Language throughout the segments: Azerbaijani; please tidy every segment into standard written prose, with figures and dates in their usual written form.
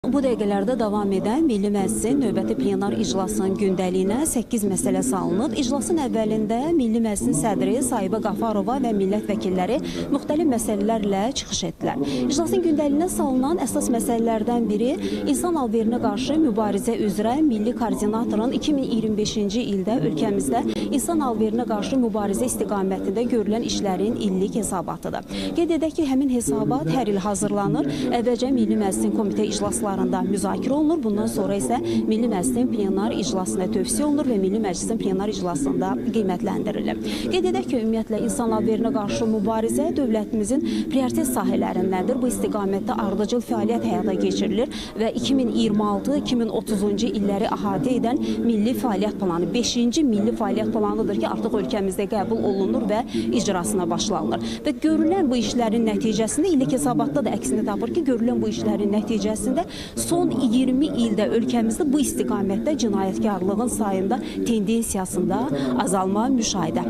Bu dəqiqələrdə davam edən Milli Məclisin növbəti plenar iclasının gündəliyinə 8 məsələ salınıb. İclasın əvvəlində Milli Məclisin sədri Sahibə Qafarova və millət vəkilləri müxtəlif məsələlərlə çıxış etdilər. İclasın gündəliyinə salınan əsas məsələlərdən biri insan alverinə qarşı mübarizə üzrə Milli Koordinatorun 2025-ci ildə ölkəmizdə insan alverinə qarşı mübarizə istiqamətində görülən işlərin illik hesabatıdır. Qeyd edək ki, həmin hesabat hər il hazırlanır. Əvvəlcə Milli Məclisin komitə iclaslarında müzakirə olunur. Bundan sonra isə Milli Məclisin plenar iclasına tövsiyə olunur və Milli Məclisin plenar iclasında qiymətləndirilir. Qeyd edək ki, ümumiyyətlə insan alverinə qarşı mübarizə dövlətimizin prioritet sahələrindədir. Bu istiqamətdə ardıcıl fəaliyyət həyata keçirilir və 2026-2030-cu illəri əhatə edən milli fəaliyyət planı 5-ci milli fəaliyyət planıdır ki, artıq ölkəmizdə qəbul olunur və icrasına başlanılır. Və görülən bu işlərin nəticəsində illik hesabatda da əksini tapır ki, görülən bu işlərin nəticəsində son 20 ildə ölkəmizdə bu istiqamətdə cinayətkarlığın sayında tendensiyasında azalma müşahidə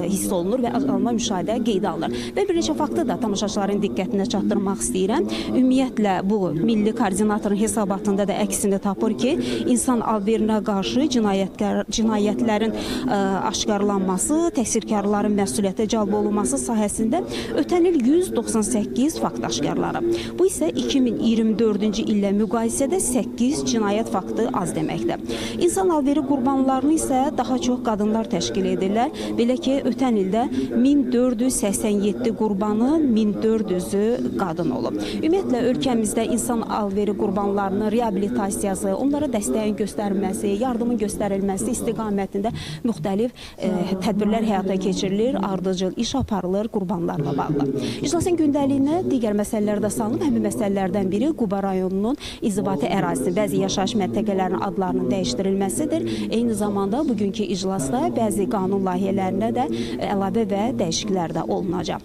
hiss olunur və azalma müşahidə qeydə alınır. Və bir neçə faktı da tamaşaçıların diqqətinə çatdırmaq istəyirəm. Ümumiyyətlə bu Milli Koordinatorun hesabatında da əksini tapır ki, insan alverinə qarşı cinayətlərin aşkarlanması, təqsirkarların məsuliyyətə cəlb olunması sahəsində ötən il 198 fakt aşkarlanıb. Bu isə 2024-cü illə müqayisədə 8 cinayət faktı az deməkdir. İnsan alveri qurbanlarını isə daha çox qadınlar təşkil edirlər. Belə ki, ötən ildə 1487 qurbanı, 1400-ü qadın olub. Ümumiyyətlə, ölkəmizdə insan alveri qurbanlarının reabilitasiyası, onlara dəstəyin göstərilməsi, yardımın göstərilməsi istiqamətində müxtəlif tədbirlər həyata keçirilir, ardıcıl iş aparılır qurbanlarla bağlı. İclasın gündəliyinə digər məsələlər də salınıb. Həmin məsələlərdən biri Quba rayonunun inzibati ərazisi, bəzi yaşayış məntəqələrinin adlarının dəyişdirilməsidir. Eyni zamanda bugünkü iclasda bəzi qanun layihələrinə də əlavə və dəyişikliklər də olunacaq.